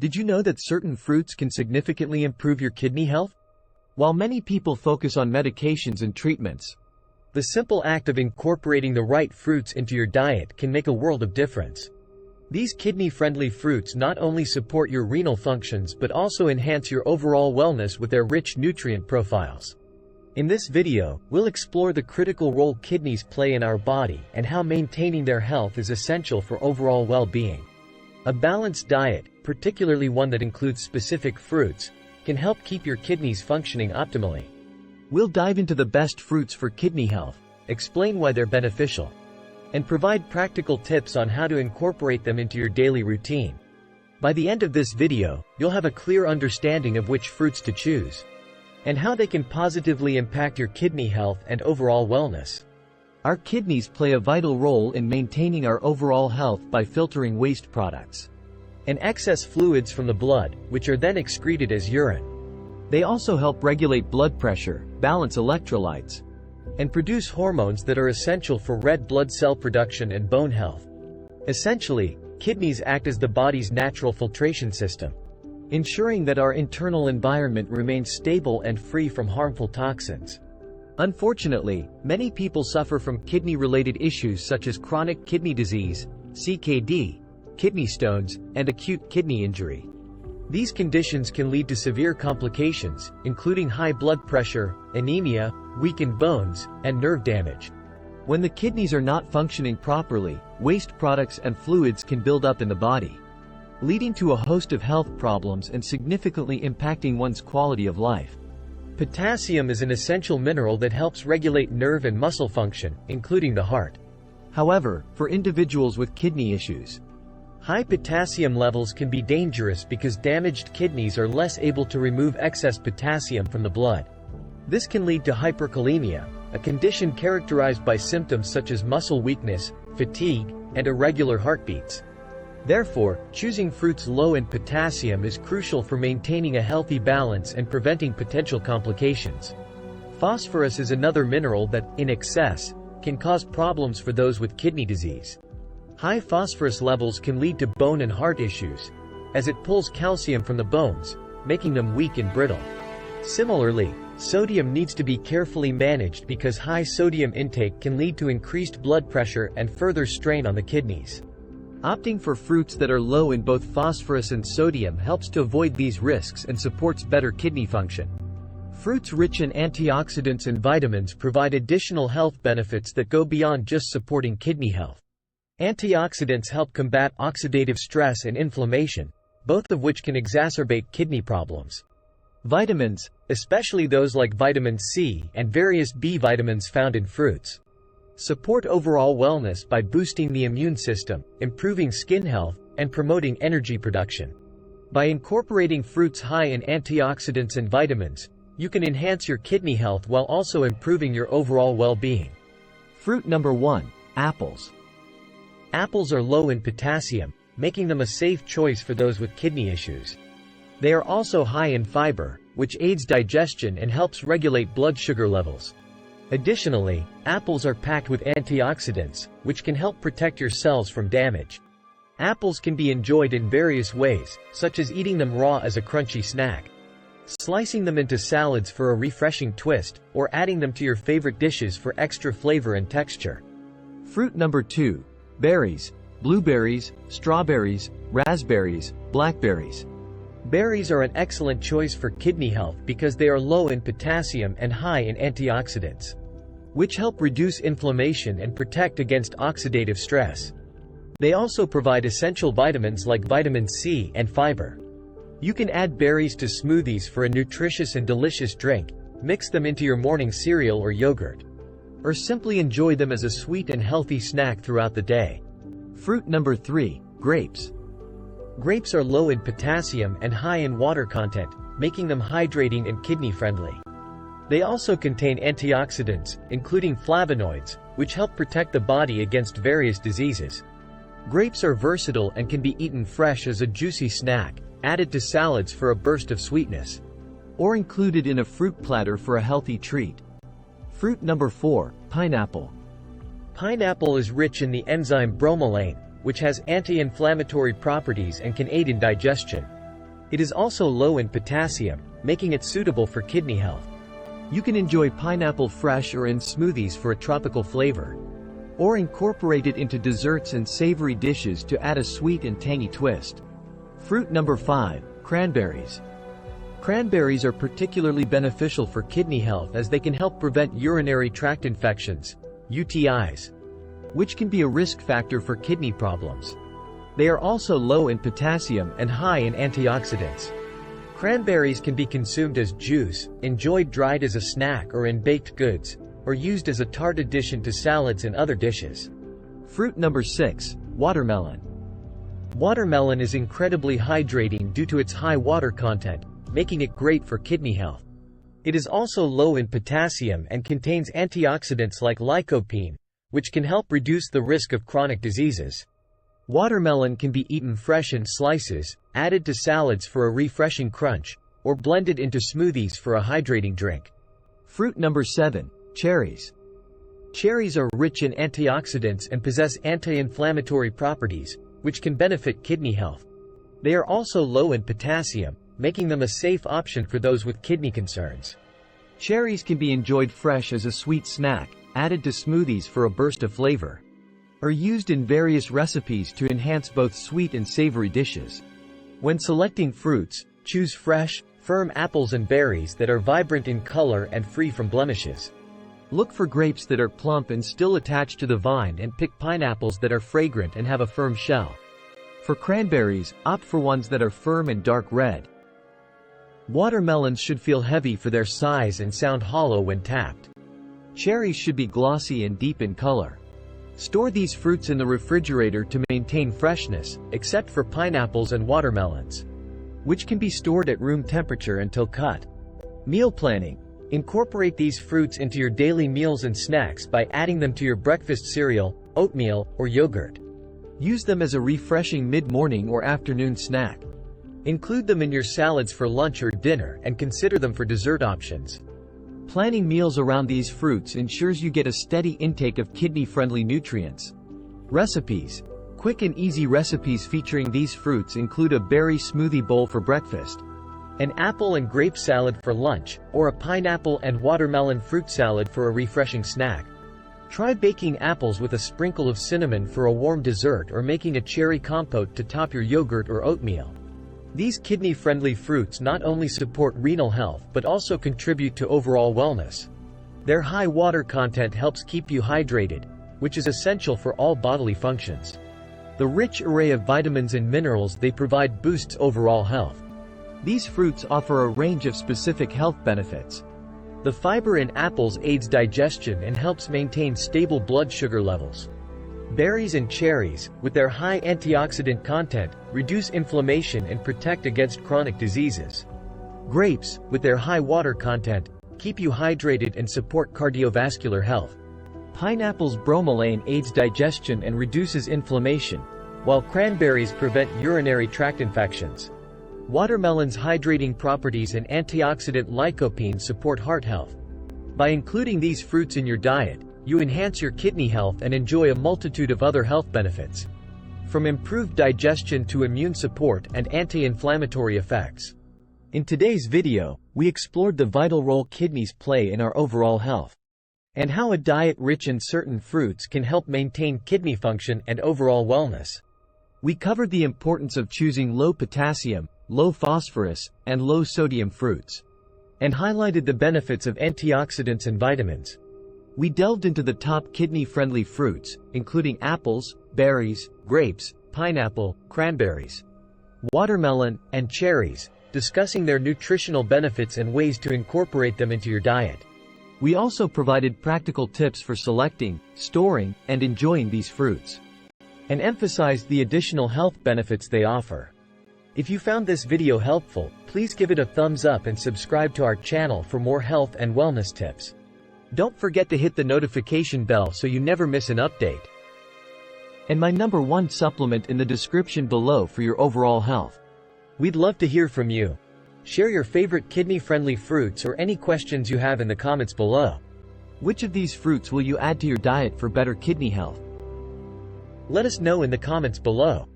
Did you know that certain fruits can significantly improve your kidney health? While many people focus on medications and treatments, the simple act of incorporating the right fruits into your diet can make a world of difference. These kidney-friendly fruits not only support your renal functions but also enhance your overall wellness with their rich nutrient profiles. In this video, we'll explore the critical role kidneys play in our body and how maintaining their health is essential for overall well-being. A balanced diet, particularly one that includes specific fruits, can help keep your kidneys functioning optimally. We'll dive into the best fruits for kidney health, explain why they're beneficial, and provide practical tips on how to incorporate them into your daily routine. By the end of this video, you'll have a clear understanding of which fruits to choose, and how they can positively impact your kidney health and overall wellness. Our kidneys play a vital role in maintaining our overall health by filtering waste products and excess fluids from the blood, which are then excreted as urine. They also help regulate blood pressure, balance electrolytes, and produce hormones that are essential for red blood cell production and bone health. Essentially, kidneys act as the body's natural filtration system, ensuring that our internal environment remains stable and free from harmful toxins. Unfortunately, many people suffer from kidney-related issues such as chronic kidney disease, CKD, kidney stones, and acute kidney injury. These conditions can lead to severe complications, including high blood pressure, anemia, weakened bones, and nerve damage. When the kidneys are not functioning properly, waste products and fluids can build up in the body, leading to a host of health problems and significantly impacting one's quality of life. Potassium is an essential mineral that helps regulate nerve and muscle function, including the heart. However, for individuals with kidney issues, high potassium levels can be dangerous because damaged kidneys are less able to remove excess potassium from the blood. This can lead to hyperkalemia, a condition characterized by symptoms such as muscle weakness, fatigue, and irregular heartbeats. Therefore, choosing fruits low in potassium is crucial for maintaining a healthy balance and preventing potential complications. Phosphorus is another mineral that, in excess, can cause problems for those with kidney disease. High phosphorus levels can lead to bone and heart issues, as it pulls calcium from the bones, making them weak and brittle. Similarly, sodium needs to be carefully managed because high sodium intake can lead to increased blood pressure and further strain on the kidneys. Opting for fruits that are low in both phosphorus and sodium helps to avoid these risks and supports better kidney function. Fruits rich in antioxidants and vitamins provide additional health benefits that go beyond just supporting kidney health. Antioxidants help combat oxidative stress and inflammation, both of which can exacerbate kidney problems. Vitamins, especially those like vitamin C and various B vitamins found in fruits, support overall wellness by boosting the immune system, improving skin health, and promoting energy production. By incorporating fruits high in antioxidants and vitamins, you can enhance your kidney health while also improving your overall well-being. Fruit number 1, apples. Apples are low in potassium, making them a safe choice for those with kidney issues. They are also high in fiber, which aids digestion and helps regulate blood sugar levels. Additionally, apples are packed with antioxidants, which can help protect your cells from damage. Apples can be enjoyed in various ways, such as eating them raw as a crunchy snack, slicing them into salads for a refreshing twist, or adding them to your favorite dishes for extra flavor and texture. Fruit number 2, berries, blueberries, strawberries, raspberries, blackberries. Berries are an excellent choice for kidney health because they are low in potassium and high in antioxidants, which help reduce inflammation and protect against oxidative stress. They also provide essential vitamins like vitamin C and fiber. You can add berries to smoothies for a nutritious and delicious drink, mix them into your morning cereal or yogurt, or simply enjoy them as a sweet and healthy snack throughout the day. Fruit number 3, grapes. Grapes are low in potassium and high in water content, making them hydrating and kidney-friendly. They also contain antioxidants, including flavonoids, which help protect the body against various diseases. Grapes are versatile and can be eaten fresh as a juicy snack, added to salads for a burst of sweetness, or included in a fruit platter for a healthy treat. Fruit number 4, pineapple. Pineapple is rich in the enzyme bromelain, which has anti-inflammatory properties and can aid in digestion. It is also low in potassium, making it suitable for kidney health. You can enjoy pineapple fresh or in smoothies for a tropical flavor, or incorporate it into desserts and savory dishes to add a sweet and tangy twist. Fruit number 5, cranberries. Cranberries are particularly beneficial for kidney health as they can help prevent urinary tract infections, UTIs, which can be a risk factor for kidney problems. They are also low in potassium and high in antioxidants. Cranberries can be consumed as juice, enjoyed dried as a snack or in baked goods, or used as a tart addition to salads and other dishes. Fruit number 6, watermelon. Watermelon is incredibly hydrating due to its high water content, making it great for kidney health. It is also low in potassium and contains antioxidants like lycopene, which can help reduce the risk of chronic diseases. Watermelon can be eaten fresh in slices, added to salads for a refreshing crunch, or blended into smoothies for a hydrating drink. Fruit number 7, cherries. Cherries are rich in antioxidants and possess anti-inflammatory properties, which can benefit kidney health. They are also low in potassium, making them a safe option for those with kidney concerns. Cherries can be enjoyed fresh as a sweet snack, added to smoothies for a burst of flavor, or used in various recipes to enhance both sweet and savory dishes. When selecting fruits, choose fresh, firm apples and berries that are vibrant in color and free from blemishes. Look for grapes that are plump and still attached to the vine, and pick pineapples that are fragrant and have a firm shell. For cranberries, opt for ones that are firm and dark red. Watermelons should feel heavy for their size and sound hollow when tapped. Cherries should be glossy and deep in color. Store these fruits in the refrigerator to maintain freshness, except for pineapples and watermelons, which can be stored at room temperature until cut. Meal planning. Incorporate these fruits into your daily meals and snacks by adding them to your breakfast cereal, oatmeal, or yogurt. Use them as a refreshing mid-morning or afternoon snack. Include them in your salads for lunch or dinner and consider them for dessert options. Planning meals around these fruits ensures you get a steady intake of kidney-friendly nutrients. Recipes. Quick and easy recipes featuring these fruits include a berry smoothie bowl for breakfast, an apple and grape salad for lunch, or a pineapple and watermelon fruit salad for a refreshing snack. Try baking apples with a sprinkle of cinnamon for a warm dessert, or making a cherry compote to top your yogurt or oatmeal. These kidney-friendly fruits not only support renal health but also contribute to overall wellness. Their high water content helps keep you hydrated, which is essential for all bodily functions. The rich array of vitamins and minerals they provide boosts overall health. These fruits offer a range of specific health benefits. The fiber in apples aids digestion and helps maintain stable blood sugar levels. Berries and cherries, with their high antioxidant content, reduce inflammation and protect against chronic diseases. Grapes, with their high water content, keep you hydrated and support cardiovascular health. Pineapple's bromelain aids digestion and reduces inflammation, while cranberries prevent urinary tract infections. Watermelon's hydrating properties and antioxidant lycopene support heart health. By including these fruits in your diet, you enhance your kidney health and enjoy a multitude of other health benefits, from improved digestion to immune support and anti-inflammatory effects. In today's video, we explored the vital role kidneys play in our overall health, and how a diet rich in certain fruits can help maintain kidney function and overall wellness. We covered the importance of choosing low potassium, low phosphorus, and low sodium fruits, and highlighted the benefits of antioxidants and vitamins. We delved into the top kidney-friendly fruits, including apples, berries, grapes, pineapple, cranberries, watermelon, and cherries, discussing their nutritional benefits and ways to incorporate them into your diet. We also provided practical tips for selecting, storing, and enjoying these fruits, and emphasized the additional health benefits they offer. If you found this video helpful, please give it a thumbs up and subscribe to our channel for more health and wellness tips. Don't forget to hit the notification bell so you never miss an update. And my #1 supplement in the description below for your overall health. We'd love to hear from you. Share your favorite kidney-friendly fruits or any questions you have in the comments below. Which of these fruits will you add to your diet for better kidney health? Let us know in the comments below.